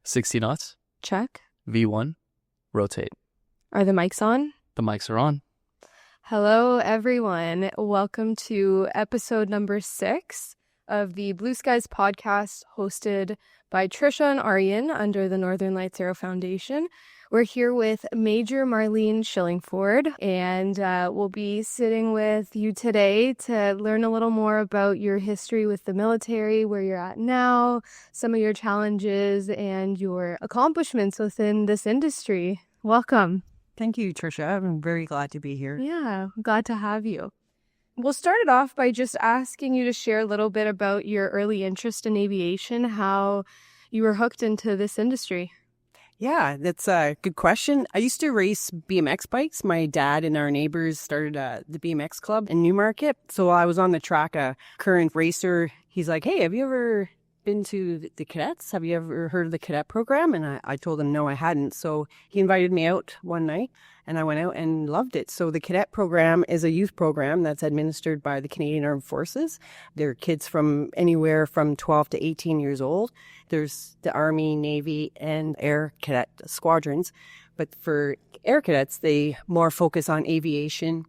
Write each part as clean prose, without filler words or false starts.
60 knots. Check. V1. Rotate. Are the mics on? The mics are on. Hello, everyone. Welcome to episode number 6 of the Blue Skies podcast, hosted by Trisha and Aryan under the Northern Lights Aero Foundation. We're here with Major Marlene Shillingford, and we'll be sitting with you today to learn a little more about your history with the military, where you're at now, some of your challenges, and your accomplishments within this industry. Welcome. Thank you, Trisha. I'm very glad to be here. Yeah, glad to have you. We'll start it off by just asking you to share a little bit about your early interest in aviation, how you were hooked into this industry. Yeah, that's a good question. I used to race BMX bikes. My dad and our neighbors started the BMX club in Newmarket. So while I was on the track, a current racer, he's like, hey, have you ever been to the cadets? Have you ever heard of the cadet program? And I told him no, I hadn't. So he invited me out one night and I went out and loved it. So the cadet program is a youth program that's administered by the Canadian Armed Forces. They're kids from anywhere from 12 to 18 years old. There's the Army, Navy, and Air Cadet squadrons. But for Air Cadets, they more focus on aviation,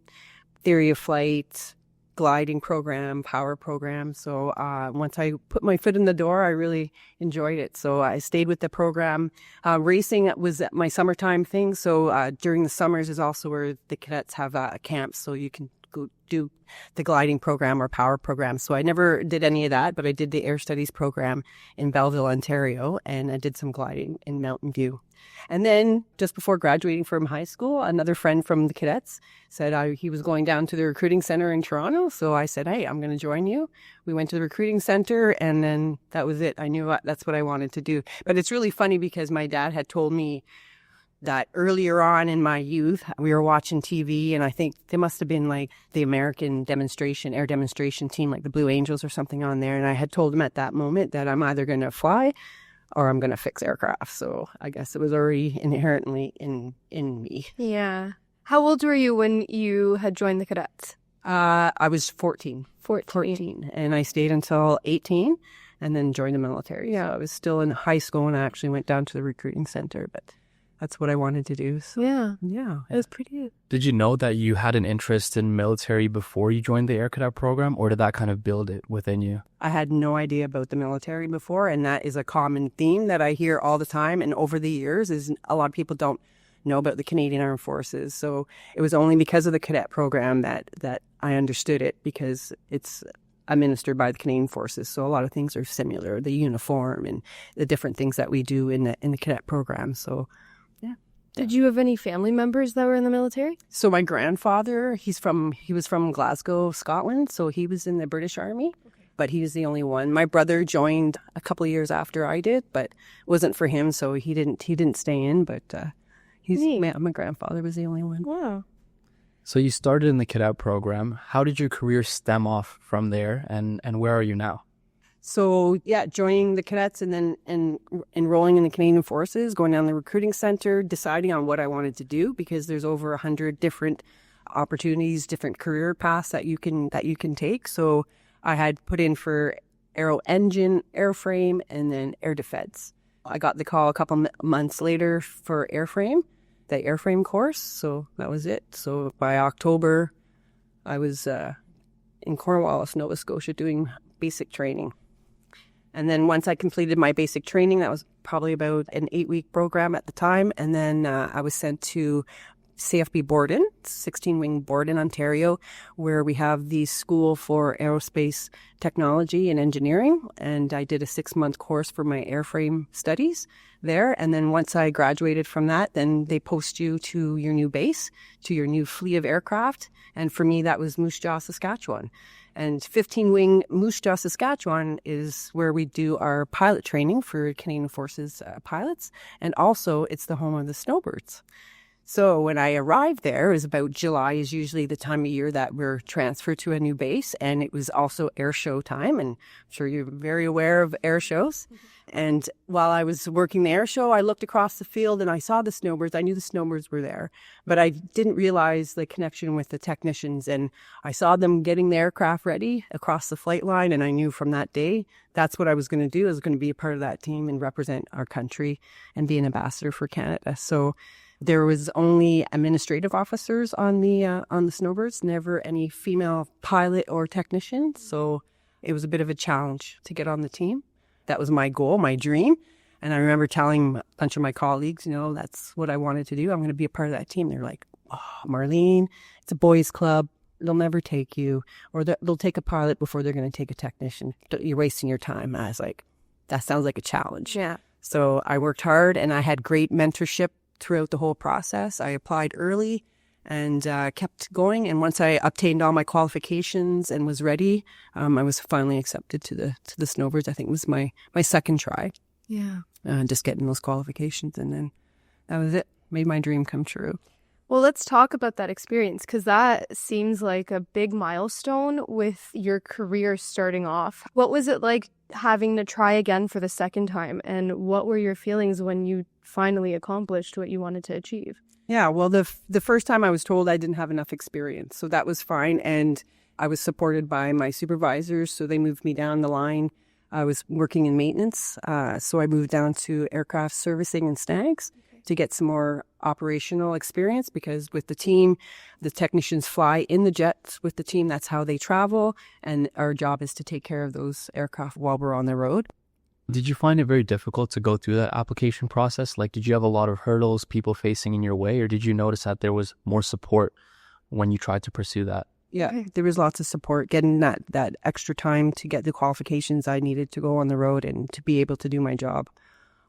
theory of flight, gliding program, power program. So once I put my foot in the door, I really enjoyed it. So I stayed with the program. Racing was my summertime thing. So during the summers is also where the cadets have camps. So you can go do the gliding program or power program. So I never did any of that, but I did the Air Studies program in Belleville, Ontario, and I did some gliding in Mountain View. And then just before graduating from high school, another friend from the cadets said he was going down to the recruiting center in Toronto. So I said, hey, I'm going to join you. We went to the recruiting center and then that was it. I knew that's what I wanted to do. But it's really funny because my dad had told me that earlier on in my youth, we were watching TV and I think there must have been like the American air demonstration team, like the Blue Angels or something on there. And I had told him at that moment that I'm either going to fly or I'm going to fix aircraft. So I guess it was already inherently in me. Yeah. How old were you when you had joined the cadets? I was 14. 14. And I stayed until 18 and then joined the military. Yeah. So I was still in high school and I actually went down to the recruiting center, but that's what I wanted to do. So, yeah, it was pretty good. Did you know that you had an interest in military before you joined the Air Cadet program, or did that kind of build it within you? I had no idea about the military before, and that is a common theme that I hear all the time. And over the years, is a lot of people don't know about the Canadian Armed Forces. So it was only because of the cadet program that I understood it, because it's administered by the Canadian Forces. So a lot of things are similar, the uniform and the different things that we do in the cadet program. So did you have any family members that were in the military? So my grandfather, he was from Glasgow, Scotland. So he was in the British Army, but he was the only one. My brother joined a couple of years after I did, but it wasn't for him. So he didn't stay in, but my grandfather was the only one. Wow. So you started in the cadet program. How did your career stem off from there, and where are you now? So, joining the cadets and then enrolling in the Canadian Forces, going down the recruiting center, deciding on what I wanted to do, because there's over 100 different opportunities, different career paths that you can take. So I had put in for aero engine, airframe, and then air defense. I got the call a couple months later for airframe, the airframe course. So that was it. So by October, I was in Cornwallis, Nova Scotia, doing basic training. And then once I completed my basic training, that was probably about an 8-week program at the time. And then I was sent to CFB Borden, 16-wing Borden, Ontario, where we have the School for Aerospace Technology and Engineering. And I did a 6-month course for my airframe studies there. And then once I graduated from that, then they post you to your new base, to your new fleet of aircraft. And for me, that was Moose Jaw, Saskatchewan. And 15-wing Moose Jaw, Saskatchewan is where we do our pilot training for Canadian Forces pilots. And also, it's the home of the Snowbirds. So when I arrived there, it was about July is usually the time of year that we're transferred to a new base. And it was also air show time. And I'm sure you're very aware of air shows. And while I was working the air show, I looked across the field and I saw the Snowbirds. I knew the Snowbirds were there, but I didn't realize the connection with the technicians. And I saw them getting the aircraft ready across the flight line. And I knew from that day, that's what I was going to do. I was going to be a part of that team and represent our country and be an ambassador for Canada. So there was only administrative officers on the Snowbirds, never any female pilot or technician. So it was a bit of a challenge to get on the team. That was my goal, my dream. And I remember telling a bunch of my colleagues, that's what I wanted to do. I'm going to be a part of that team. They're like, oh, Marlene, it's a boys' club. They'll never take you. Or they'll take a pilot before they're going to take a technician. You're wasting your time. I was like, that sounds like a challenge. Yeah. So I worked hard and I had great mentorship throughout the whole process. I applied early and kept going. And once I obtained all my qualifications and was ready, I was finally accepted to the Snowbirds. I think it was my second try. Yeah. Just getting those qualifications. And then that was it. Made my dream come true. Well, let's talk about that experience, because that seems like a big milestone with your career starting off. What was it like having to try again for the second time? And what were your feelings when you finally accomplished what you wanted to achieve? Yeah, well, the first time I was told I didn't have enough experience, so that was fine. And I was supported by my supervisors, so they moved me down the line. I was working in maintenance, so I moved down to aircraft servicing and snags to get some more operational experience, because with the team, the technicians fly in the jets with the team. That's how they travel. And our job is to take care of those aircraft while we're on the road. Did you find it very difficult to go through that application process? Like, did you have a lot of hurdles, people facing in your way, or did you notice that there was more support when you tried to pursue that? Yeah, there was lots of support, getting that extra time to get the qualifications I needed to go on the road and to be able to do my job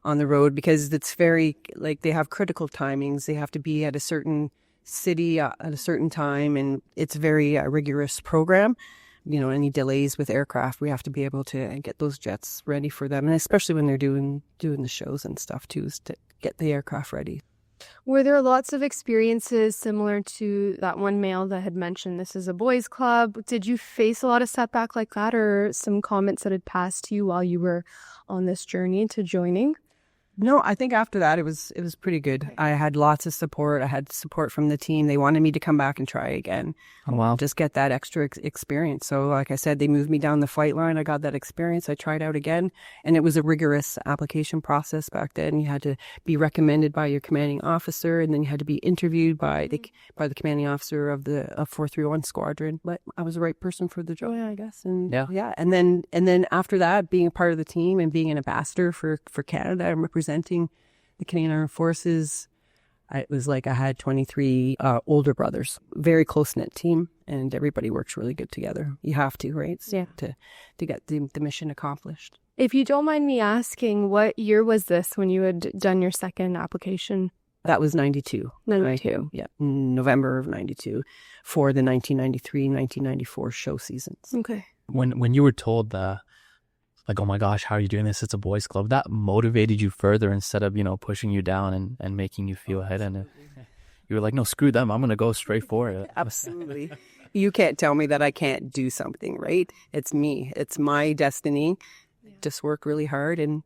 on the road, because it's very, they have critical timings. They have to be at a certain city at a certain time, and it's a very rigorous program. Any delays with aircraft, we have to be able to get those jets ready for them, and especially when they're doing the shows and stuff too, is to get the aircraft ready. Were there lots of experiences similar to that one male that had mentioned this is a boys' club? Did you face a lot of setback like that, or some comments that had passed to you while you were on this journey to joining? No, I think after that it was pretty good. I had lots of support. I had support from the team. They wanted me to come back and try again. Oh, wow. Just get that extra experience. So like I said, they moved me down the flight line. I got that experience. I tried out again. And it was a rigorous application process back then. You had to be recommended by your commanding officer, and then you had to be interviewed by the commanding officer of the 431 squadron. But I was the right person for the job, I guess. And yeah. And then after that, being a part of the team and being an ambassador for Canada and representing the Canadian Armed Forces, it was like I had 23 older brothers, very close-knit team, and everybody works really good together. You have to, right? Yeah. To get the mission accomplished. If you don't mind me asking, what year was this when you had done your second application? That was 92. 92. Yeah, November of 92 for the 1993-1994 show seasons. Okay. When you were told that, like, oh my gosh, how are you doing this? It's a boys' club. That motivated you further instead of, pushing you down and making you feel ahead. And you were like, no, screw them. I'm going to go straight for it. Absolutely. You can't tell me that I can't do something, right? It's me. It's my destiny. Yeah. Just work really hard and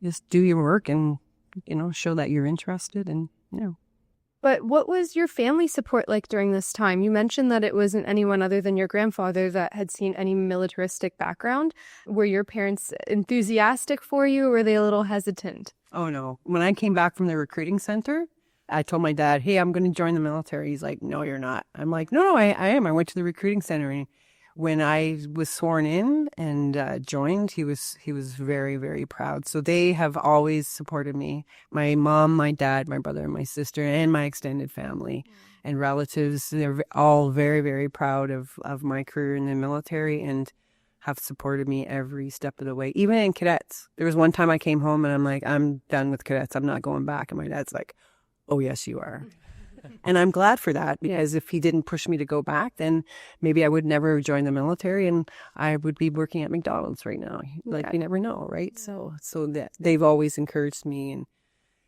just do your work and, show that you're interested and, But what was your family support like during this time? You mentioned that it wasn't anyone other than your grandfather that had seen any militaristic background. Were your parents enthusiastic for you, or were they a little hesitant? Oh, no. When I came back from the recruiting center, I told my dad, hey, I'm going to join the military. He's like, no, you're not. I'm like, no, I am. I went to the recruiting center. And when I was sworn in and joined, he was very, very proud. So they have always supported me. My mom, my dad, my brother, and my sister, and my extended family and relatives. They're all very, very proud of my career in the military and have supported me every step of the way. Even in cadets. There was one time I came home and I'm like, I'm done with cadets. I'm not going back. And my dad's like, oh, yes, you are. And I'm glad for that, because if he didn't push me to go back, then maybe I would never have joined the military and I would be working at McDonald's right now. Like, you never know, right? So that they've always encouraged me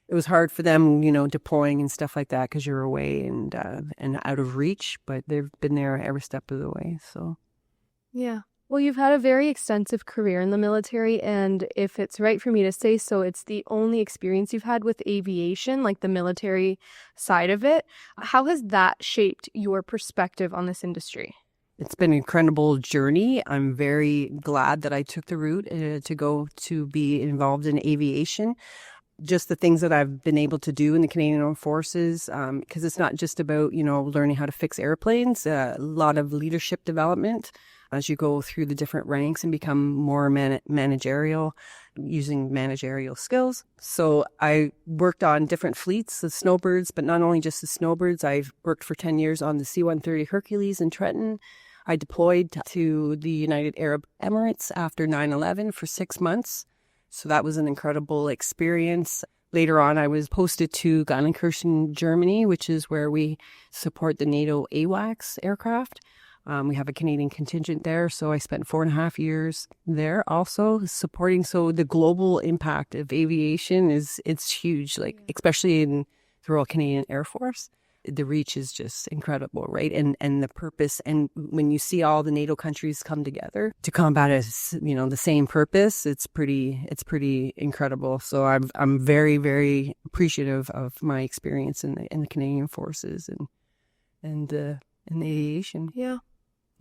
it was hard for them, deploying and stuff like that because you're away and out of reach. But they've been there every step of the way. So, yeah. Well, you've had a very extensive career in the military, and if it's right for me to say so, it's the only experience you've had with aviation, like the military side of it. How has that shaped your perspective on this industry? It's been an incredible journey. I'm very glad that I took the route to go to be involved in aviation. Just the things that I've been able to do in the Canadian Armed Forces, because it's not just about, learning how to fix airplanes, a lot of leadership development as you go through the different ranks and become more managerial, using managerial skills. So I worked on different fleets, the Snowbirds, but not only just the Snowbirds. I've worked for 10 years on the C-130 Hercules in Trenton. I deployed to the United Arab Emirates after 9/11 for 6 months. So that was an incredible experience. Later on, I was posted to Garmisch, Germany, which is where we support the NATO AWACS aircraft. We have a Canadian contingent there. So I spent 4.5 years there also supporting. So the global impact of aviation it's huge, like especially in the Royal Canadian Air Force. The reach is just incredible, right? And the purpose. And when you see all the NATO countries come together to combat the same purpose, it's pretty incredible. So I'm very, very appreciative of my experience in the Canadian Forces and in aviation. Yeah.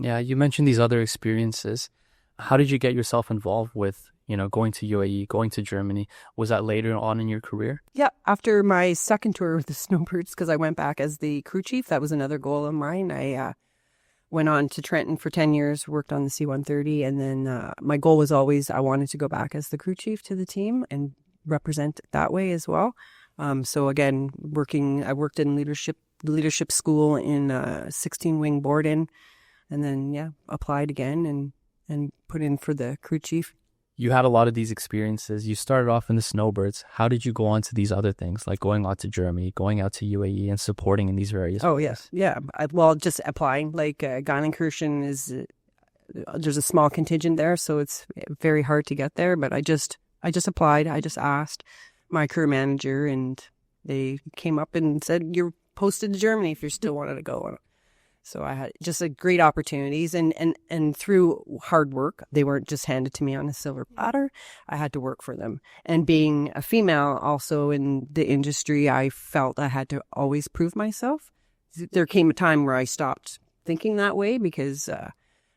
Yeah, you mentioned these other experiences. How did you get yourself involved with, going to UAE, going to Germany? Was that later on in your career? Yeah, after my second tour with the Snowbirds, because I went back as the crew chief. That was another goal of mine. I went on to Trenton for 10 years, worked on the C-130, and then my goal was always I wanted to go back as the crew chief to the team and represent it that way as well. So again, I worked in leadership school in 16-wing board-in, and then applied again and put in for the crew chief. You had a lot of these experiences. You started off in the Snowbirds. How did you go on to these other things, like going out to Germany, going out to UAE, and supporting in these various Oh, yes. Yeah. Just applying. Like Garmisch is, there's a small contingent there, so it's very hard to get there. But I just applied. I just asked my career manager, and they came up and said, "You're posted to Germany if you still wanted to go." So I had just great opportunities, and through hard work, they weren't just handed to me on a silver platter. I had to work for them. And being a female also in the industry, I felt I had to always prove myself. There came a time where I stopped thinking that way because,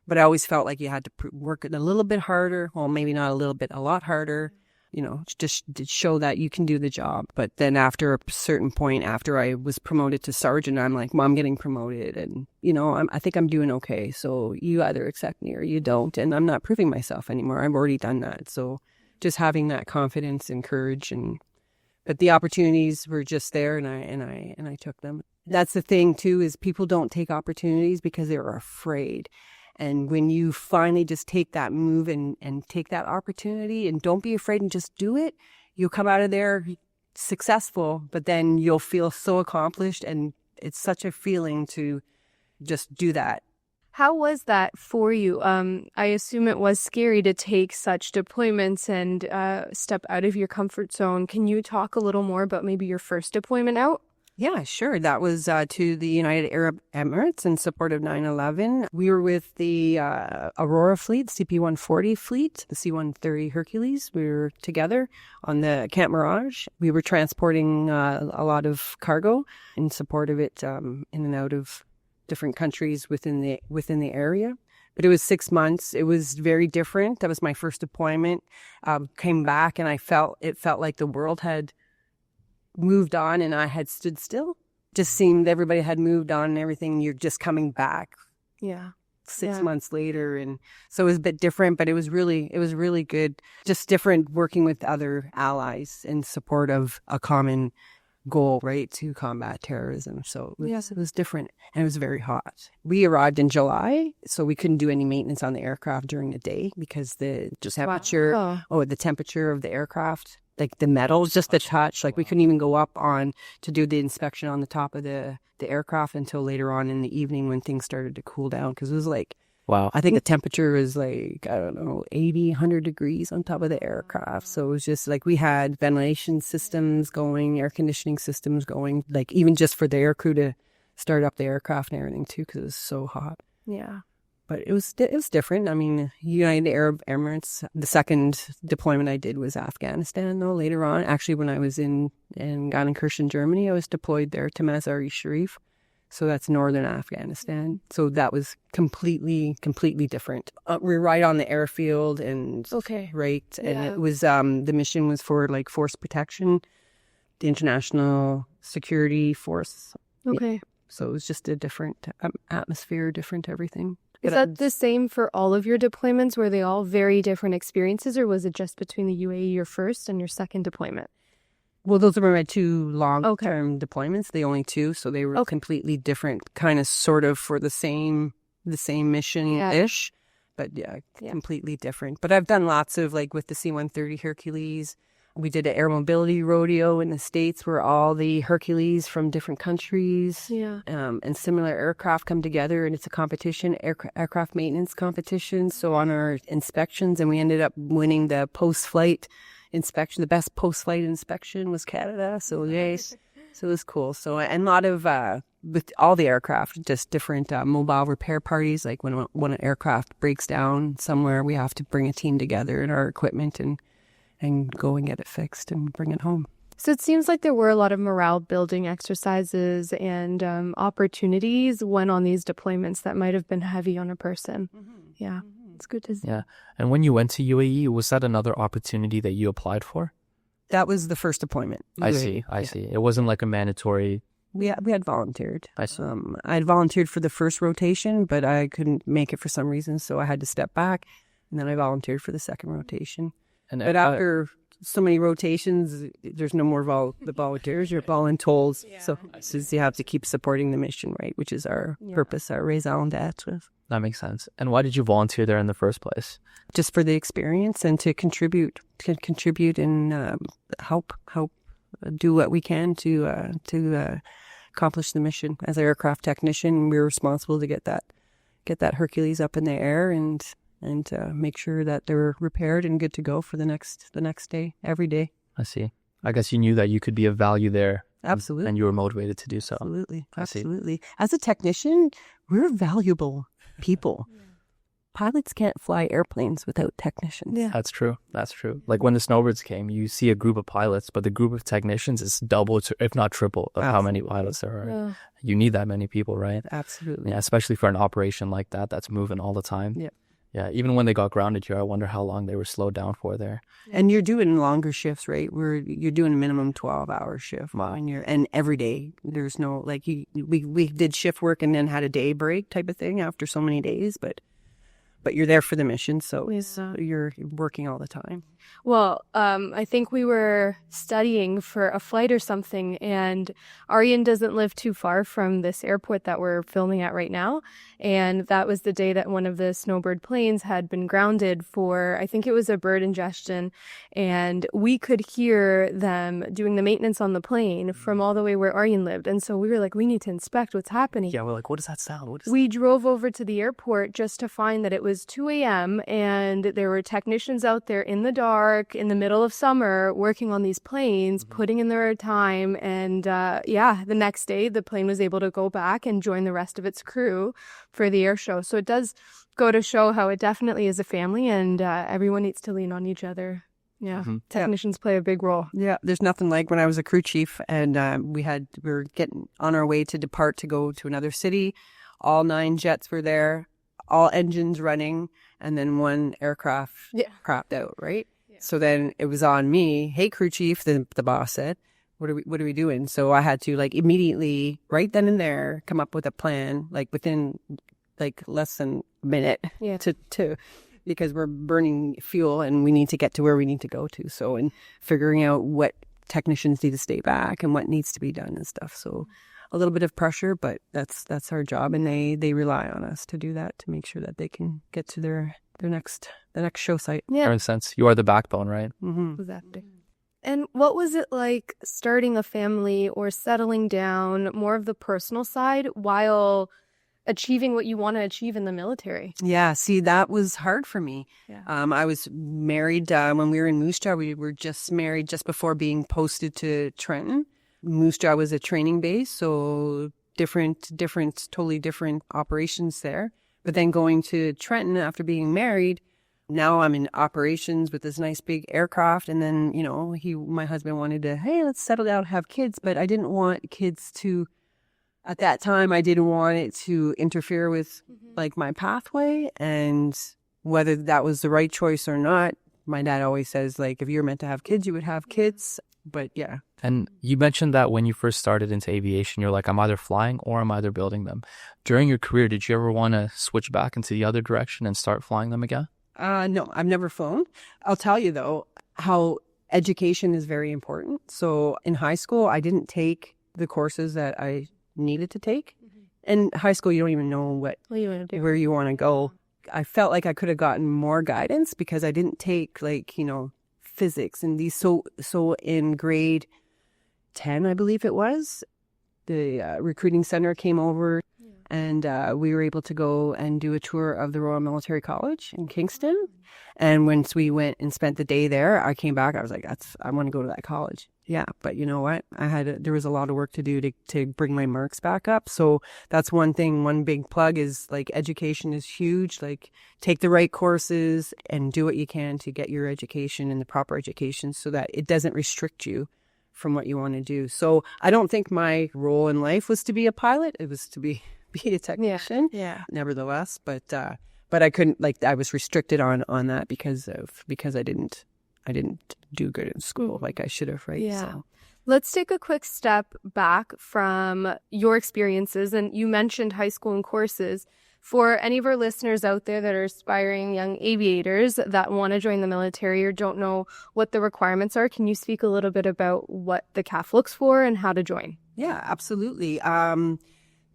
but I always felt like you had to work it a little bit harder. Well, maybe not a little bit, a lot harder. Just to show that you can do the job. But then after a certain point, after I was promoted to sergeant, I'm like, well, I'm getting promoted and, I think I'm doing okay. So you either accept me or you don't. And I'm not proving myself anymore. I've already done that. So just having that confidence and courage but the opportunities were just there and I took them. That's the thing too, is people don't take opportunities because they're afraid. And when you finally just take that move and take that opportunity and don't be afraid and just do it, you'll come out of there successful, but then you'll feel so accomplished. And it's such a feeling to just do that. How was that for you? I assume it was scary to take such deployments and step out of your comfort zone. Can you talk a little more about maybe your first deployment out? Yeah, sure. That was to the United Arab Emirates in support of 9/11. We were with the Aurora fleet, CP-140 fleet, the C-130 Hercules. We were together on the Camp Mirage. We were transporting a lot of cargo in support of it in and out of different countries within the area. But it was 6 months. It was very different. That was my first deployment. Came back and it felt like the world had moved on and I had stood still. Just seemed everybody had moved on and everything. You're just coming back. Yeah. 6 months later. And so it was a bit different, but it was really good. Just different working with other allies in support of a common goal, right, to combat terrorism. So it was different and it was very hot. We arrived in July, so we couldn't do any maintenance on the aircraft during the day because the temperature, the temperature of the aircraft, like the metals, just the touch, like we couldn't even go up on to do the inspection on the top of the aircraft until later on in the evening when things started to cool down because it was like Wow. I think the temperature was like, I don't know, 80, 100 degrees on top of the aircraft. So it was just like we had ventilation systems going, air conditioning systems going, like even just for the air crew to start up the aircraft and everything too, because it was so hot. Yeah. But it was different. I mean, United Arab Emirates, the second deployment I did was Afghanistan, though, later on. Actually, when I was in Gardenkirchen, Germany, I was deployed there to Mazar-i-Sharif. So that's northern Afghanistan. So that was completely different. We're right on the airfield and right. And it was, the mission was for like force protection, the international security force. Okay. Yeah. So it was just a different atmosphere, different everything. Is that the same for all of your deployments? Were they all very different experiences, or was it just between the UAE, your first and your second deployment? Well, those were my two long-term deployments, the only two. So they were completely different, kind of sort of for the same mission-ish, but completely different. But I've done lots of, like with the C-130 Hercules. We did an air mobility rodeo in the States where all the Hercules from different countries and similar aircraft come together, and it's a competition, aircraft maintenance competition. So on our inspections, and we ended up winning the post-flight inspection. The best post-flight inspection was Canada. So yes, so it was cool. So, and a lot of, with all the aircraft, just different mobile repair parties. Like when an aircraft breaks down somewhere, we have to bring a team together and our equipment and go and get it fixed and bring it home. So it seems like there were a lot of morale building exercises and opportunities when on these deployments that might have been heavy on a person. Yeah, it's good to see. Yeah. And when you went to UAE, was that another opportunity that you applied for? That was the first deployment. I see. It wasn't like a mandatory. We had volunteered. I see. I had volunteered for the first rotation, but I couldn't make it for some reason, so I had to step back, and then I volunteered for the second rotation. But after so many rotations, there's no more the volunteers. You're volunteers. So you have to keep supporting the mission, right? Which is our purpose, our raison d'etre. That makes sense. And why did you volunteer there in the first place? Just for the experience and to contribute and help do what we can to accomplish the mission. As an aircraft technician, we're responsible to get that Hercules up in the air and make sure that they're repaired and good to go for the next day, every day. I see. I guess you knew that you could be of value there. Absolutely. And you were motivated to do so. Absolutely. As a technician, we're valuable people. Pilots can't fly airplanes without technicians. Yeah. That's true. Like when the Snowbirds came, you see a group of pilots, but the group of technicians is double, if not triple, of how many pilots there are. Yeah. You need that many people, right? Absolutely. Yeah, especially for an operation like that that's moving all the time. Yeah. Yeah, even when they got grounded here, I wonder how long they were slowed down for there. And you're doing longer shifts, right? You're doing a minimum 12-hour shift. Wow. And every day there's no like we did shift work and then had a day break type of thing after so many days, but you're there for the mission, so you're working all the time. Well, I think we were studying for a flight or something, and Aryan doesn't live too far from this airport that we're filming at right now. And that was the day that one of the Snowbird planes had been grounded for, I think it was a bird ingestion. And we could hear them doing the maintenance on the plane from all the way where Aryan lived. And so we were like, we need to inspect what's happening. Yeah, we're like, what does that sound? We drove over to the airport just to find that it was 2 a.m. and there were technicians out there in the dark, in the middle of summer, working on these planes, putting in their time. And the next day, the plane was able to go back and join the rest of its crew for the air show. So it does go to show how it definitely is a family, and everyone needs to lean on each other. Yeah, technicians play a big role. Yeah, there's nothing like when I was a crew chief and we were getting on our way to depart to go to another city. All 9 jets were there, all engines running, and then one aircraft crapped out, right? Yeah. So then it was on me. Hey, crew chief, the boss said, what are we doing? So I had to like immediately, right then and there, come up with a plan, like within like less than a minute to because we're burning fuel and we need to get to where we need to go to. So, and figuring out what technicians need to stay back and what needs to be done and stuff. So a little bit of pressure, but that's our job. And they rely on us to do that, to make sure that they can get to the next show site. Yeah. In a sense, you are the backbone, right? Mm-hmm. Exactly. And what was it like starting a family or settling down, more of the personal side, while achieving what you want to achieve in the military. Yeah, see, that was hard for me. Yeah. I was married when we were in Moose Jaw. We were just married just before being posted to Trenton. Moose Jaw was a training base, so totally different operations there. But then going to Trenton after being married, now I'm in operations with this nice big aircraft. And then, my husband wanted to, hey, let's settle down, have kids. But I didn't want kids to, at that time, I didn't want it to interfere with like my pathway. And whether that was the right choice or not, my dad always says, like, if you're meant to have kids, you would have kids. But yeah. And you mentioned that when you first started into aviation, you're like, I'm either flying or I'm either building them. During your career, did you ever want to switch back into the other direction and start flying them again? No, I've never flown. I'll tell you, though, how education is very important. So in high school, I didn't take the courses that I needed to take. In high school, you don't even know What you want to do. where you want to go. I felt like I could have gotten more guidance because I didn't take physics and these. So in grade 10, I believe it was, the recruiting center came over and we were able to go and do a tour of the Royal Military College in Kingston. And once we went and spent the day there, I came back. I was like, I want to go to that college. Yeah, but you know what? There was a lot of work to do to bring my marks back up. So that's one thing. One big plug is like education is huge. Like take the right courses and do what you can to get your education and the proper education so that it doesn't restrict you from what you want to do. So I don't think my role in life was to be a pilot. It was to be a technician. Yeah. Nevertheless, but I couldn't, I was restricted on that because I didn't do good in school like I should have, right? Yeah. So. Let's take a quick step back from your experiences. And you mentioned high school and courses. For any of our listeners out there that are aspiring young aviators that want to join the military or don't know what the requirements are, can you speak a little bit about what the CAF looks for and how to join? Yeah, absolutely.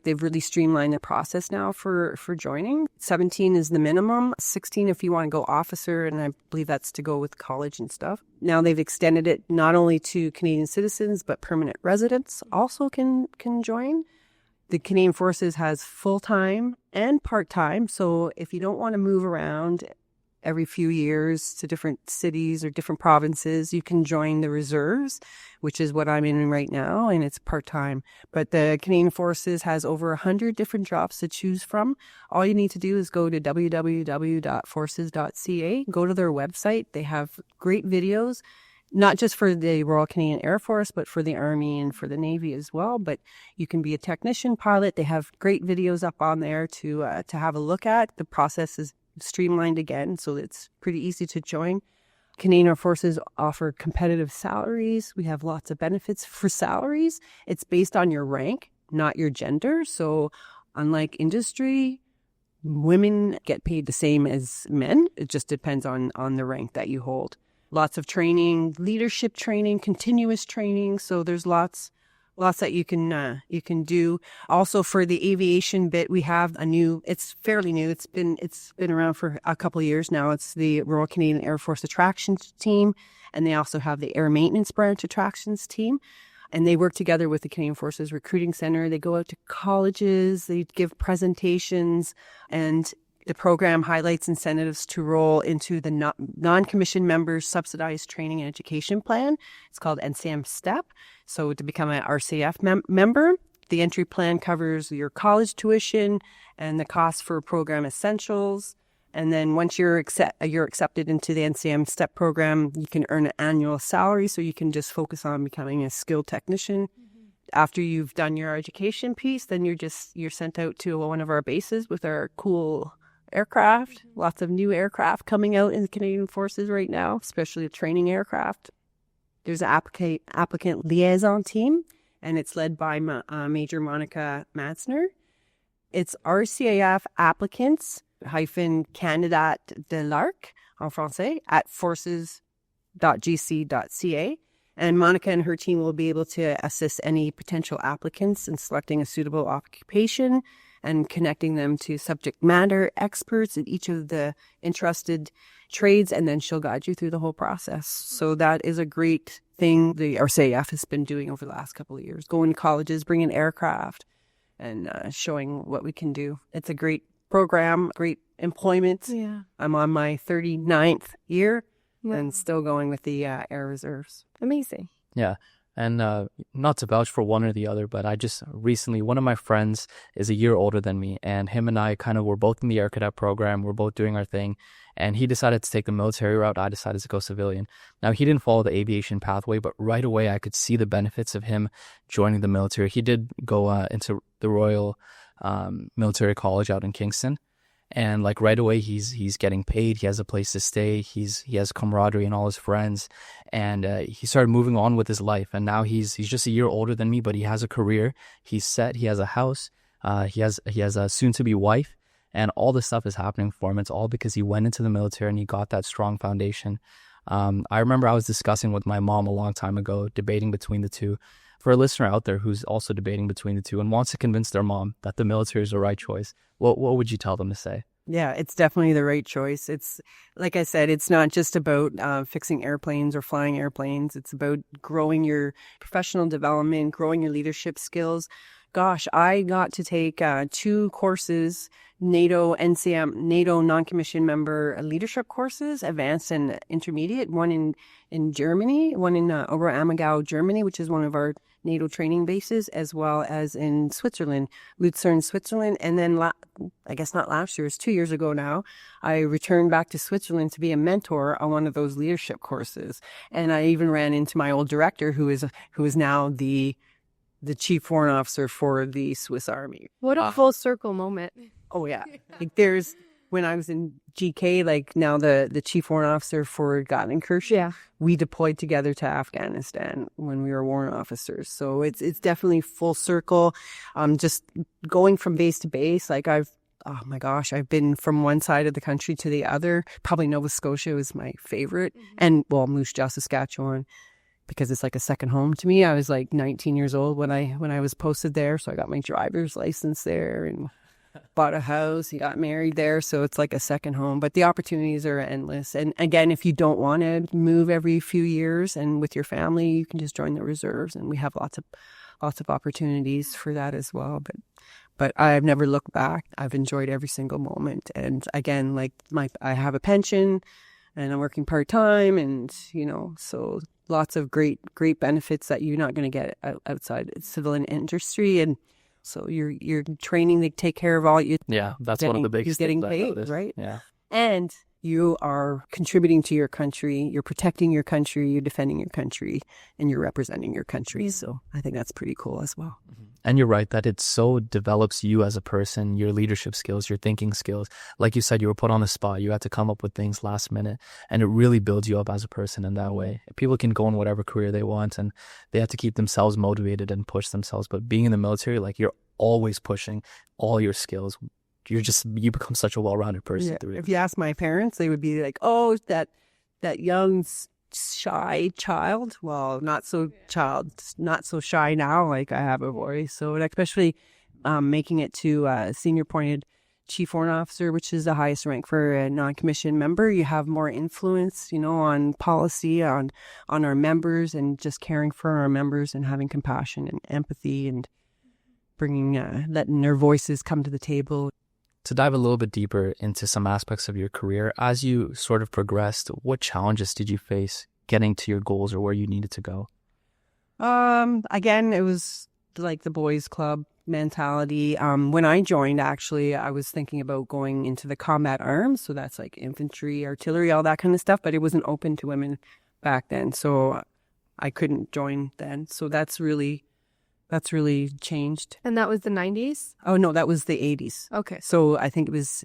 They've really streamlined the process now for joining. 17 is the minimum, 16 if you want to go officer, and I believe that's to go with college and stuff. Now they've extended it not only to Canadian citizens, but permanent residents also can join. The Canadian Forces has full-time and part-time, so if you don't want to move around every few years to different cities or different provinces, you can join the reserves, which is what I'm in right now, and it's part-time. But the Canadian Forces has over 100 different jobs to choose from. All you need to do is go to www.forces.ca, go to their website. They have great videos, not just for the Royal Canadian Air Force, but for the Army and for the Navy as well. But you can be a technician pilot. They have great videos up on there to have a look at. The process is streamlined again, so it's pretty easy to join. Canadian Air Forces offer competitive salaries. We have lots of benefits for salaries. It's based on your rank, not your gender. So unlike industry, women get paid the same as men. It just depends on the rank that you hold. Lots of training, leadership training, continuous training. So there's lots that you can do. Also for the aviation bit, we have it's fairly new. It's been around for a couple of years now. It's the Royal Canadian Air Force Attractions Team, and they also have the Air Maintenance Branch Attractions Team. And they work together with the Canadian Forces Recruiting Center. They go out to colleges, they give presentations, and the program highlights incentives to roll into the non-commissioned members subsidized training and education plan. It's called NCM STEP. So to become an RCAF member, the entry plan covers your college tuition and the cost for program essentials. And then once you're accepted into the NCM STEP program, you can earn an annual salary. So you can just focus on becoming a skilled technician. Mm-hmm. After you've done your education piece, then you're sent out to one of our bases with our cool aircraft. Lots of new aircraft coming out in the Canadian Forces right now, especially the training aircraft. There's an applicant liaison team, and it's led by Major Monica Matzner. It's RCAF applicants -candidat de l'ARC en français at forces.gc.ca. And Monica and her team will be able to assist any potential applicants in selecting a suitable occupation and connecting them to subject matter experts in each of the interested trades, and then she'll guide you through the whole process. So that is a great thing the RCAF has been doing over the last couple of years, going to colleges, bringing aircraft, and showing what we can do. It's a great program, great employment. Yeah. I'm on my 39th year Wow. and still going with the Air Reserves. Amazing. Yeah. And not to vouch for one or the other, but I just recently, one of my friends is a year older than me, and him and I kind of were both in the Air Cadet program. We're both doing our thing, and he decided to take the military route. I decided to go civilian. Now, he didn't follow the aviation pathway, but right away I could see the benefits of him joining the military. He did go into the Royal Military College out in Kingston. And like right away, he's getting paid. He has a place to stay. He has camaraderie and all his friends, and he started moving on with his life. And now he's just a year older than me, but he has a career. He's set. He has a house. He has a soon-to-be wife, and all this stuff is happening for him. It's all because he went into the military and he got that strong foundation. I remember I was discussing with my mom a long time ago, debating between the two. For a listener out there who's also debating between the two and wants to convince their mom that the military is the right choice, what would you tell them to say? Yeah, it's definitely the right choice. It's, like I said, it's not just about fixing airplanes or flying airplanes. It's about growing your professional development, growing your leadership skills. Gosh, I got to take 2 courses, NATO non-commissioned member leadership courses, advanced and intermediate, one in Germany, one in Oberammergau, Germany, which is one of our NATO training bases, as well as in Switzerland, Lucerne, Switzerland. And then, I guess not last year, it's 2 years ago now, I returned back to Switzerland to be a mentor on one of those leadership courses. And I even ran into my old director, who is now the chief foreign officer for the Swiss Army. What a full circle moment. Oh, yeah. Like when I was in GK, like now the chief foreign officer for Gattenkirchen, Yeah. we deployed together to Afghanistan when we were warrant officers. So it's definitely full circle. Just going from base to base, like I've been from one side of the country to the other. Probably Nova Scotia was my favorite. And Moose Jaw, Saskatchewan, because it's like a second home to me. I was like 19 years old when I was posted there. So I got my driver's license there and bought a house. He got married there. So it's like a second home. But the opportunities are endless. And again, if you don't want to move every few years and with your family, you can just join the reserves. And we have lots of opportunities for that as well. But I've never looked back. I've enjoyed every single moment. And again, like I have a pension and I'm working part-time, and, so lots of great benefits that you're not going to get outside civilian industry. And so you're training to take care of all you. Yeah, that's one of the biggest things. You're getting paid, right? Yeah. And you are contributing to your country. You're protecting your country. You're defending your country, and you're representing your country. So I think that's pretty cool as well. And you're right that it so develops you as a person, your leadership skills, your thinking skills. Like you said, you were put on the spot. You had to come up with things last minute, and it really builds you up as a person in that way. People can go in whatever career they want, and they have to keep themselves motivated and push themselves. But being in the military, like, you're always pushing all your skills. You become such a well-rounded person through it. If you ask my parents, they would be like, "Oh, that young shy child." Well, not so shy now. Like, I have a voice. So, especially making it to senior appointed chief foreign officer, which is the highest rank for a non-commissioned member, you have more influence, on policy, on our members, and just caring for our members and having compassion and empathy and letting their voices come to the table. To dive a little bit deeper into some aspects of your career, as you sort of progressed, what challenges did you face getting to your goals or where you needed to go? Again, it was like the boys club mentality. When I joined, actually, I was thinking about going into the combat arms. So that's like infantry, artillery, all that kind of stuff, but it wasn't open to women back then. So I couldn't join then. So that's really changed. And that was the 90s? Oh, no, that was the 80s. Okay. So I think it was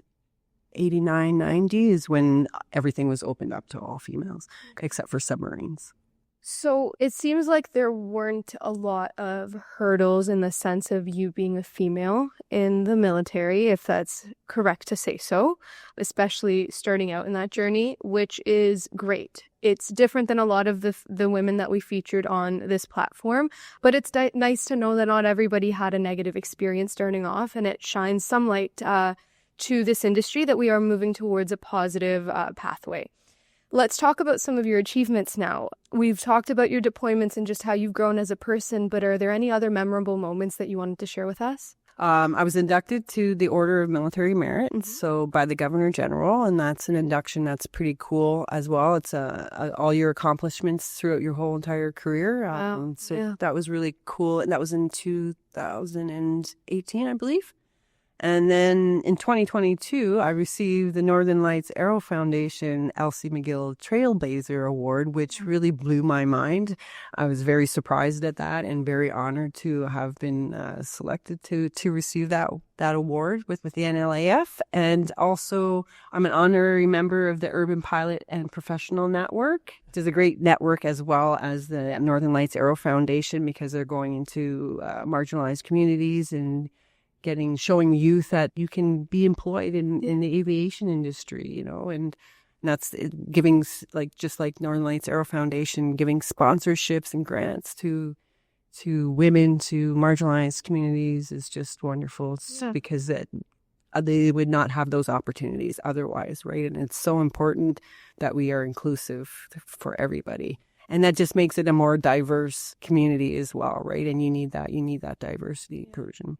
89, 90 is when everything was opened up to all females, except for submarines. So it seems like there weren't a lot of hurdles in the sense of you being a female in the military, if that's correct to say so, especially starting out in that journey, which is great. It's different than a lot of the women that we featured on this platform, but it's nice to know that not everybody had a negative experience starting off, and it shines some light to this industry that we are moving towards a positive pathway. Let's talk about some of your achievements now. We've talked about your deployments and just how you've grown as a person, but are there any other memorable moments that you wanted to share with us? I was inducted to the Order of Military Merit, so by the Governor General, and that's an induction that's pretty cool as well. It's all your accomplishments throughout your whole entire career. Wow. Yeah. That was really cool, and that was in 2018, I believe. And then in 2022, I received the Northern Lights Aero Foundation Elsie McGill Trailblazer Award, which really blew my mind. I was very surprised at that and very honored to have been selected to receive that award with the NLAF. And also, I'm an honorary member of the Urban Pilot and Professional Network. There's a great network as well as the Northern Lights Aero Foundation, because they're going into marginalized communities and showing youth that you can be employed in the aviation industry, and that's giving, just like Northern Lights Aero Foundation, giving sponsorships and grants to women, to marginalized communities is just wonderful. It's because they would not have those opportunities otherwise, right? And it's so important that we are inclusive for everybody. And that just makes it a more diverse community as well, right? And you need that diversity inclusion.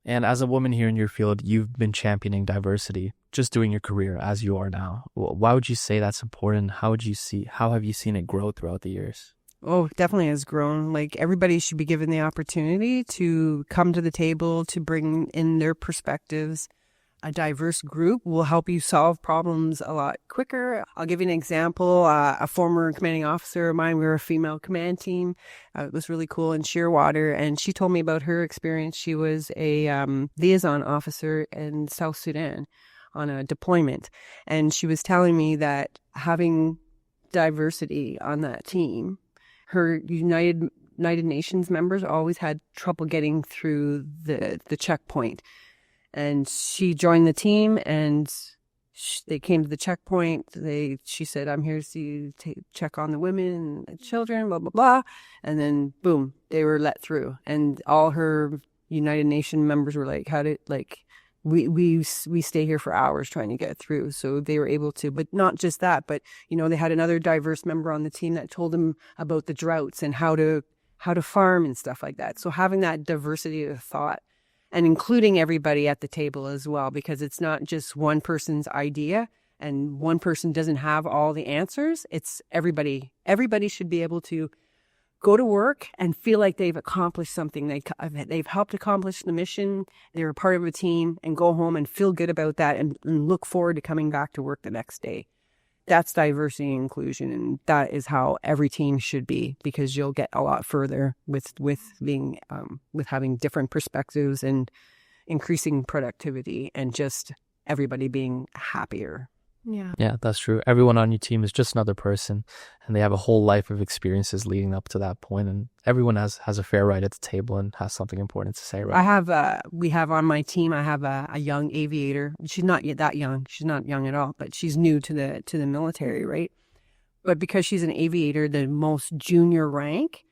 And as a woman here in your field, you've been championing diversity, just doing your career as you are now. Why would you say that's important? How have you seen it grow throughout the years? Oh, definitely has grown. Everybody should be given the opportunity to come to the table, to bring in their perspectives. A diverse group will help you solve problems a lot quicker. I'll give you an example. A former commanding officer of mine, we were a female command team. It was really cool in Shearwater, and she told me about her experience. She was a liaison officer in South Sudan on a deployment, and she was telling me that having diversity on that team, her United Nations members always had trouble getting through the checkpoint. And she joined the team, and they came to the checkpoint. She said, "I'm here to check on the women and the children, blah, blah, blah." And then, boom, they were let through. And all her United Nations members were like, we stay here for hours trying to get through. So they were able to, but not just that, but, they had another diverse member on the team that told them about the droughts and how to farm and stuff like that. So having that diversity of thought, and including everybody at the table as well, because it's not just one person's idea and one person doesn't have all the answers. It's everybody. Everybody should be able to go to work and feel like they've accomplished something. They've helped accomplish the mission. They're a part of a team, and go home and feel good about that and look forward to coming back to work the next day. That's diversity and inclusion, and that is how every team should be, because you'll get a lot further with having different perspectives and increasing productivity and just everybody being happier. Yeah, that's true. Everyone on your team is just another person, and they have a whole life of experiences leading up to that point, and everyone has a fair right at the table and has something important to say, right? We have on my team, I have a young aviator. She's not yet that young. She's not young at all, but she's new to the military, right? But because she's an aviator, the most junior rank,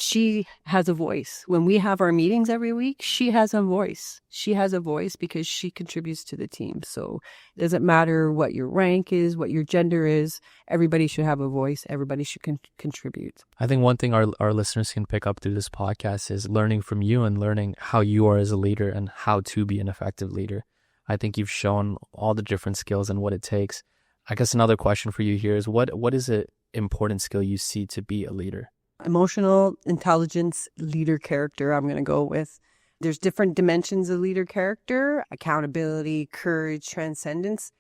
she has a voice. When we have our meetings every week, she has a voice. She has a voice because she contributes to the team. So it doesn't matter what your rank is, what your gender is. Everybody should have a voice. Everybody should contribute. I think one thing our listeners can pick up through this podcast is learning from you and learning how you are as a leader and how to be an effective leader. I think you've shown all the different skills and what it takes. I guess another question for you here is what is an important skill you see to be a leader? Emotional intelligence, leader character, I'm going to go with. There's different dimensions of leader character: accountability, courage, transcendence,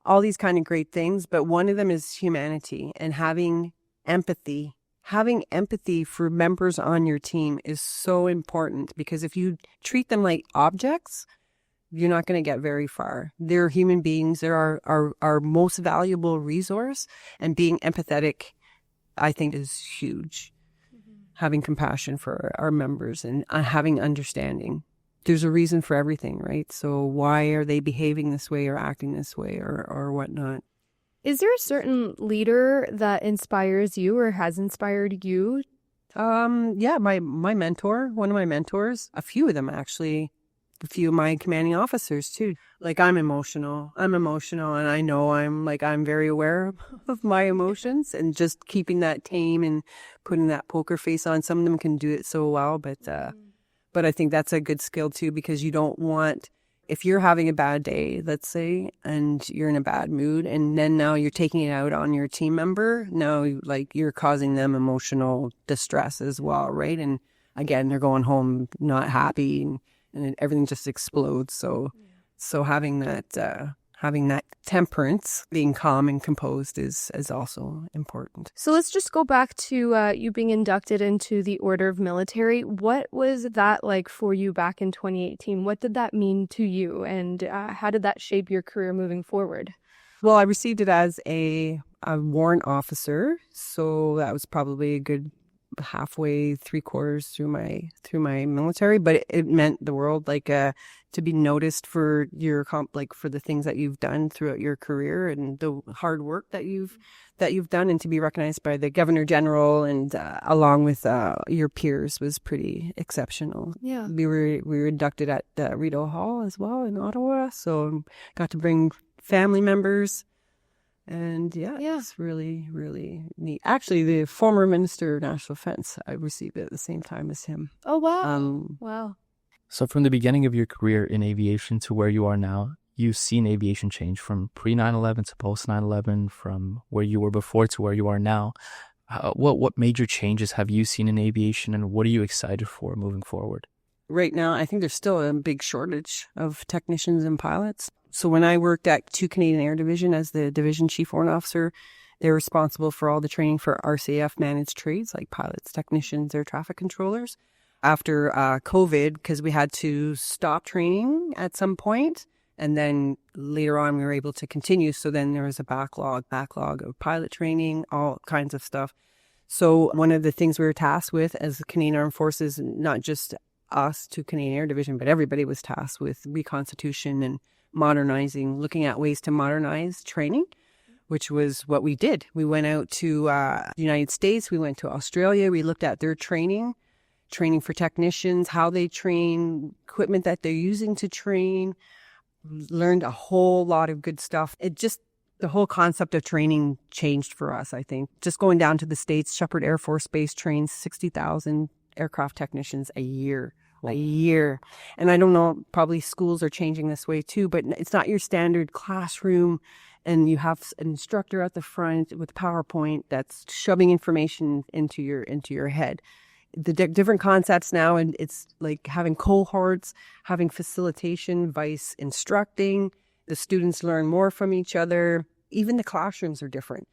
all these kind of great things. But one of them is humanity and having empathy. Having empathy for members on your team is so important, because if you treat them like objects, you're not going to get very far. They're human beings. They're our most valuable resource. And being empathetic, I think, is huge. Having compassion for our members and having understanding. There's a reason for everything, right? So why are they behaving this way or acting this way or whatnot? Is there a certain leader that inspires you or has inspired you? Yeah, my mentor, one of my mentors, a few of them actually, a few of my commanding officers too. I'm emotional, and I know I'm very aware of my emotions, and just keeping that tame and putting that poker face on. Some of them can do it so well, but But I think that's a good skill too, because you don't want, if you're having a bad day, let's say, and you're in a bad mood, and then now you're taking it out on your team member, now like you're causing them emotional distress as well, right? And again, they're going home not happy, and everything just explodes. So having that temperance, being calm and composed is also important. So let's just go back to you being inducted into the Order of Military. What was that like for you back in 2018? What did that mean to you, and how did that shape your career moving forward? Well, I received it as a warrant officer, so that was probably a good halfway, 3/4 through my military, but it meant the world, like to be noticed for your for the things that you've done throughout your career and the hard work that you've done, and to be recognized by the Governor General and along with your peers was pretty exceptional. Yeah, we were inducted at Rideau Hall as well in Ottawa, so got to bring family members. And it's really, really neat. Actually, the former Minister of National Defense, I received it at the same time as him. Oh, wow. Wow. So from the beginning of your career in aviation to where you are now, you've seen aviation change from pre-9/11 to post-9/11, from where you were before to where you are now. What major changes have you seen in aviation, and what are you excited for moving forward? Right now, I think there's still a big shortage of technicians and pilots. So when I worked at 2 Canadian Air Division as the Division Chief Warrant Officer, they're responsible for all the training for RCAF managed trades like pilots, technicians, air traffic controllers. After COVID, because we had to stop training at some point, and then later on we were able to continue. So then there was a backlog of pilot training, all kinds of stuff. So one of the things we were tasked with as the Canadian Armed Forces, not just us, 2 Canadian Air Division, but everybody was tasked with reconstitution and modernizing, looking at ways to modernize training, which was what we did. We went out to the United States, we went to Australia, we looked at their training for technicians, how they train, equipment that they're using to train, learned a whole lot of good stuff. The whole concept of training changed for us, I think. Just going down to the States, Shepherd Air Force Base trains 60,000 aircraft technicians a year. And I don't know, probably schools are changing this way too, but it's not your standard classroom and you have an instructor at the front with PowerPoint that's shoving information into your head. The different concepts now, and it's like having cohorts, having facilitation, vice instructing. The students learn more from each other. Even the classrooms are different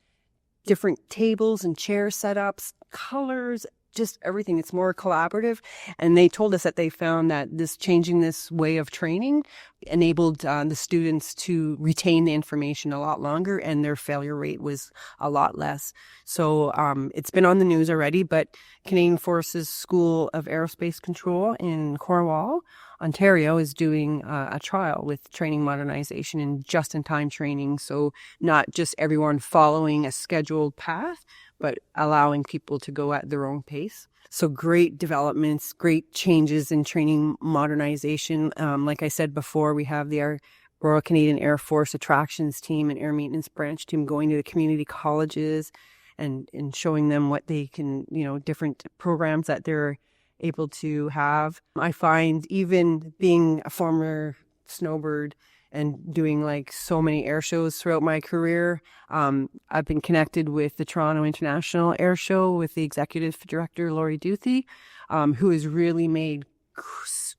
tables and chair setups, colors, just everything. It's more collaborative. And they told us that they found that changing this way of training enabled the students to retain the information a lot longer, and their failure rate was a lot less. So it's been on the news already, but Canadian Forces School of Aerospace Control in Cornwall, Ontario, is doing a trial with training modernization and just-in-time training. So not just everyone following a scheduled path, but allowing people to go at their own pace. So great developments, great changes in training modernization. Like I said before, we have the Royal Canadian Air Force Attractions Team and Air Maintenance Branch Team going to the community colleges and showing them what they can, different programs that they're able to have. I find, even being a former snowbird and doing like so many air shows throughout my career, I've been connected with the Toronto International Air Show with the executive director, Laurie Duthie, who has really made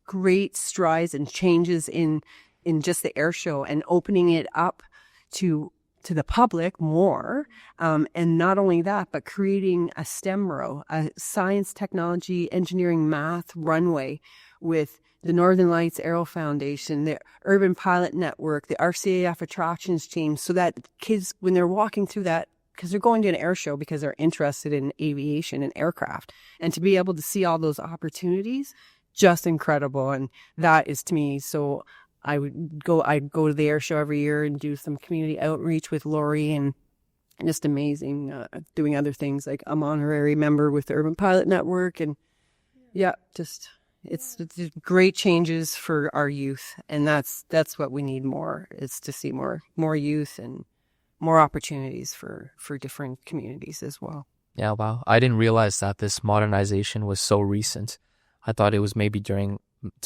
great strides and changes in just the air show and opening it up to the public more. And not only that, but creating a STEM row, a science, technology, engineering, math runway with the Northern Lights Aero Foundation, the Urban Pilot Network, the RCAF Attractions Team, so that kids, when they're walking through that, because they're going to an air show because they're interested in aviation and aircraft, and to be able to see all those opportunities, just incredible. And that is, to me, so I'd go to the air show every year and do some community outreach with Laurie, and just amazing, doing other things, like I'm honorary member with the Urban Pilot Network, and it's great changes for our youth, and that's what we need more, is to see more youth and more opportunities for different communities as well. Yeah, wow. I didn't realize that this modernization was so recent. I thought it was maybe during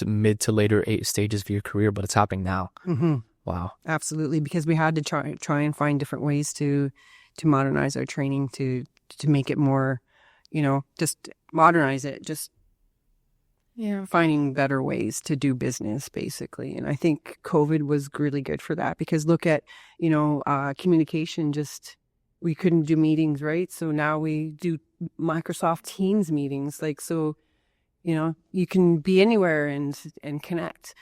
mid to later stages of your career, but it's happening now. Mm-hmm. Wow. Absolutely, because we had to try and find different ways to modernize our training to make it more, just modernize it, just finding better ways to do business, basically. And I think COVID was really good for that, because look at, communication, just we couldn't do meetings, right? So now we do Microsoft Teams meetings, so you can be anywhere and connect,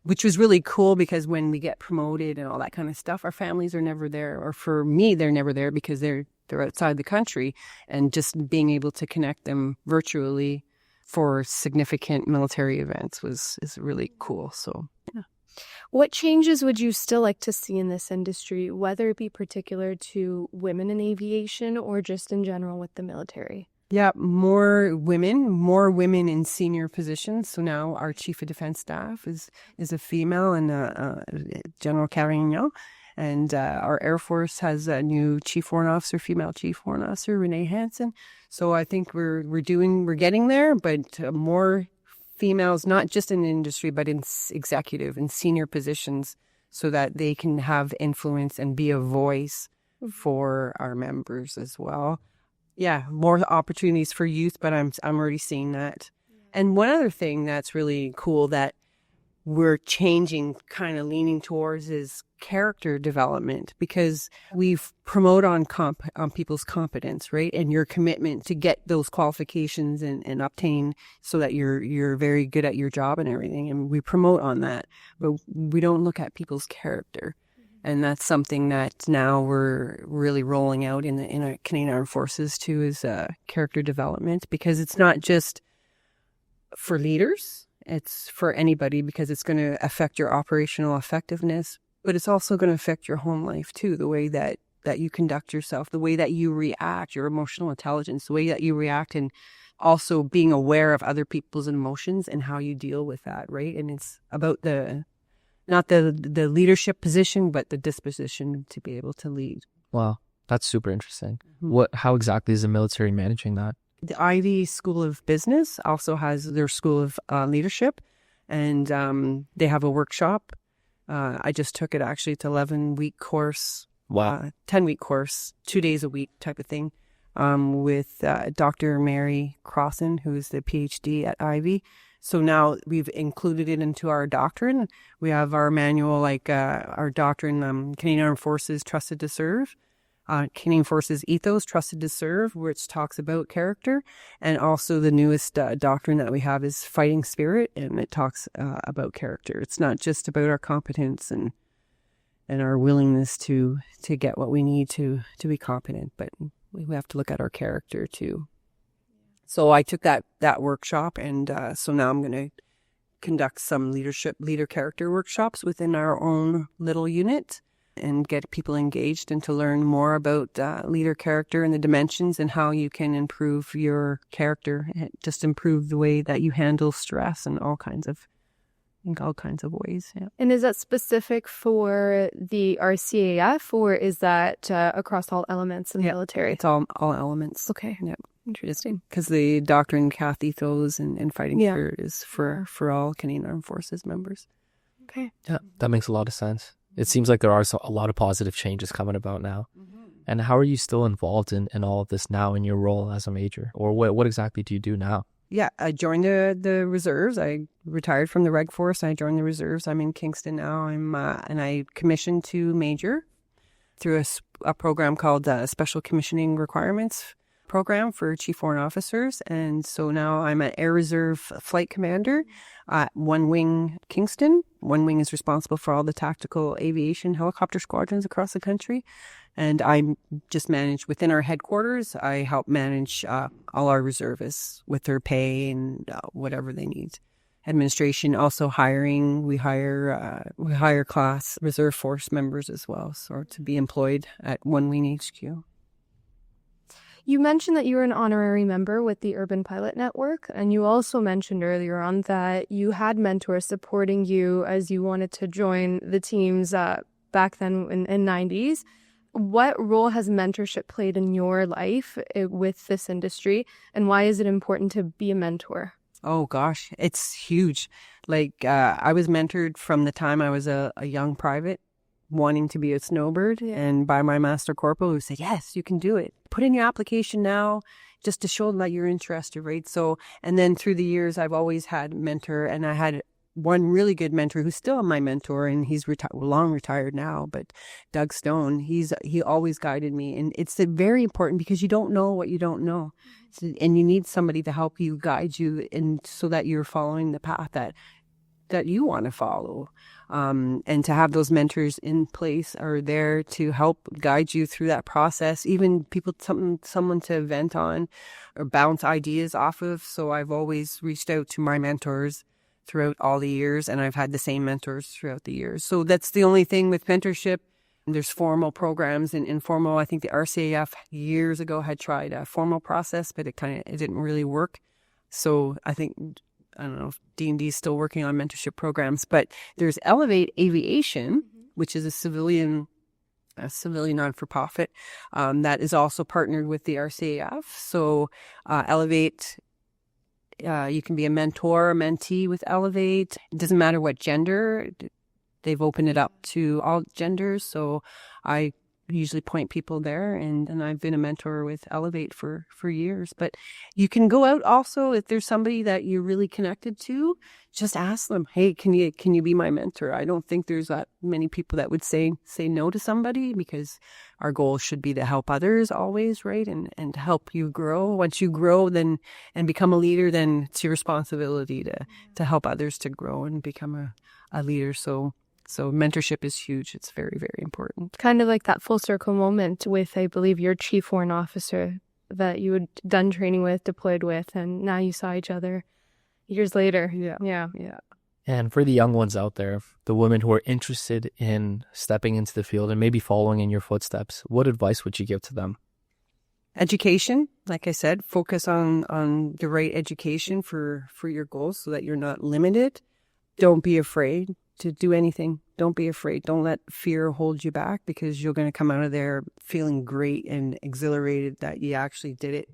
which was really cool, because when we get promoted and all that kind of stuff, our families are never there. Or for me, they're never there because they're outside the country, and just being able to connect them virtually for significant military events is really cool. So, yeah. What changes would you still like to see in this industry, whether it be particular to women in aviation or just in general with the military? Yeah, more women in senior positions. So now our Chief of Defense Staff is a female, and General Carignan. And our Air Force has a new Chief Warrant Officer, female Chief Warrant Officer, Renee Hansen. So I think we're getting there, but more females, not just in the industry, but in executive and senior positions, so that they can have influence and be a voice for our members as well. Yeah, more opportunities for youth, but I'm already seeing that. And one other thing that's really cool that we're changing, kind of leaning towards, is character development, because we promote on people's competence, right? And your commitment to get those qualifications and obtain, so that you're very good at your job and everything. And we promote on that, but we don't look at people's character. And that's something that now we're really rolling out in our Canadian Armed Forces too, is character development, because it's not just for leaders, it's for anybody, because it's going to affect your operational effectiveness, but it's also going to affect your home life too, the way that you conduct yourself, the way that you react, your emotional intelligence, the way that you react, and also being aware of other people's emotions and how you deal with that, right? And it's about not the leadership position, but the disposition to be able to lead. Wow, that's super interesting. Mm-hmm. How exactly is the military managing that? The Ivy School of Business also has their School of Leadership, and they have a workshop. I just took it, actually. It's 11-week course. Wow. 10-week course, 2 days a week type of thing, with Dr. Mary Crossan, who's the PhD at Ivy. So now we've included it into our doctrine. We have our manual, our doctrine, Canadian Armed Forces Trusted to Serve, Canadian Forces Ethos Trusted to Serve, which talks about character. And also the newest doctrine that we have is Fighting Spirit, and it talks about character. It's not just about our competence and our willingness to get what we need to be competent, but we have to look at our character too. So I took that workshop, and so now I'm going to conduct some leader character workshops within our own little unit, and get people engaged and to learn more about leader character and the dimensions and how you can improve your character, and just improve the way that you handle stress in all kinds of ways. Yeah. And is that specific for the RCAF, or is that across all elements in the military? It's all elements. Okay. Yeah. Interesting. Because the doctrine, CAF Ethos, and Fighting Spirit is for all Canadian Armed Forces members. Okay. Yeah, that makes a lot of sense. It seems like there are a lot of positive changes coming about now. Mm-hmm. And how are you still involved in all of this now in your role as a major? Or what exactly do you do now? Yeah, I joined the reserves. I retired from the Reg Force. I joined the reserves. I'm in Kingston now. And I commissioned to major through a program called Special Commissioning Requirements Program for Chief Warrant Officers. And so now I'm an Air Reserve Flight Commander at One Wing Kingston. One Wing is responsible for all the tactical aviation helicopter squadrons across the country. And I just manage within our headquarters. I help manage all our reservists with their pay and whatever they need. Administration, also hiring. We hire class reserve force members as well, so to be employed at One Wing HQ. You mentioned that you were an honorary member with the Urban Pilot Network, and you also mentioned earlier on that you had mentors supporting you as you wanted to join the teams back then in 90s. What role has mentorship played in your life with this industry, and why is it important to be a mentor? Oh gosh, it's huge. Like I was mentored from the time I was a young private wanting to be a snowbird, and by my master corporal who said, yes, you can do it. Put in your application now just to show them that you're interested, right? So, and then through the years, I've always had a mentor, and I had one really good mentor who's still my mentor, and he's long retired now, but Doug Stone, he always guided me. And it's very important because you don't know what you don't know. And you need somebody to help you, guide you, and so that you're following the path that you want to follow. And to have those mentors in place are there to help guide you through that process, even someone to vent on or bounce ideas off of. So I've always reached out to my mentors throughout all the years, and I've had the same mentors throughout the years. So that's the only thing with mentorship. There's formal programs and informal. I think the RCAF years ago had tried a formal process, but it didn't really work. So I don't know if D&D is still working on mentorship programs, but there's Elevate Aviation, which is a civilian non-for-profit that is also partnered with the RCAF. So Elevate, you can be a mentor, a mentee with Elevate. It doesn't matter what gender. They've opened it up to all genders. So I usually point people there, and I've been a mentor with Elevate for years. But you can go out also, if there's somebody that you're really connected to, just ask them, hey, can you be my mentor? I don't think there's that many people that would say no to somebody, because our goal should be to help others always, right? And to help you grow. Once you grow then and become a leader, then it's your responsibility to help others to grow and become a leader. So mentorship is huge. It's very, very important. Kind of like that full circle moment with, I believe, your chief warrant officer that you had done training with, deployed with, and now you saw each other years later. Yeah. And for the young ones out there, the women who are interested in stepping into the field and maybe following in your footsteps, what advice would you give to them? Education, like I said, focus on the right education for your goals so that you're not limited. Don't be afraid to do anything. Don't be afraid. Don't let fear hold you back, because you're going to come out of there feeling great and exhilarated that you actually did it.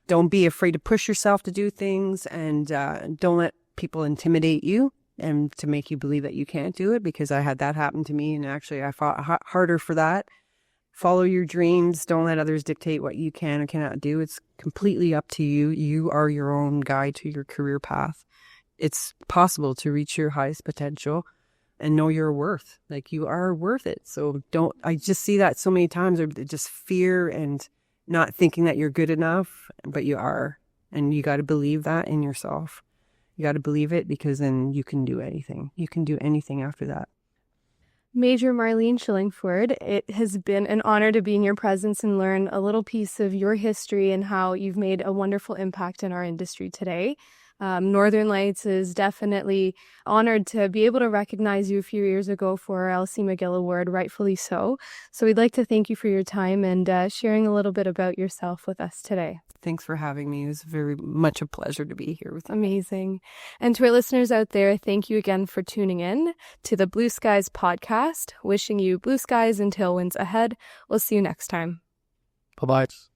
Don't be afraid to push yourself to do things, and don't let people intimidate you and to make you believe that you can't do it, because I had that happen to me, and actually I fought harder for that. Follow your dreams. Don't let others dictate what you can or cannot do. It's completely up to you. You are your own guide to your career path. It's possible to reach your highest potential and know your worth. Like, you are worth it. So I just see that so many times, just fear and not thinking that you're good enough, but you are. And you got to believe that in yourself. You got to believe it, because then you can do anything. You can do anything after that. Major Marlene Shillingford, it has been an honor to be in your presence and learn a little piece of your history and how you've made a wonderful impact in our industry today. Northern Lights is definitely honored to be able to recognize you a few years ago for our Elsie McGill Award, rightfully so. So we'd like to thank you for your time and sharing a little bit about yourself with us today. Thanks for having me. It was very much a pleasure to be here with you. Amazing. And to our listeners out there, thank you again for tuning in to the Blue Skies podcast. Wishing you blue skies and tailwinds ahead. We'll see you next time. Bye-bye.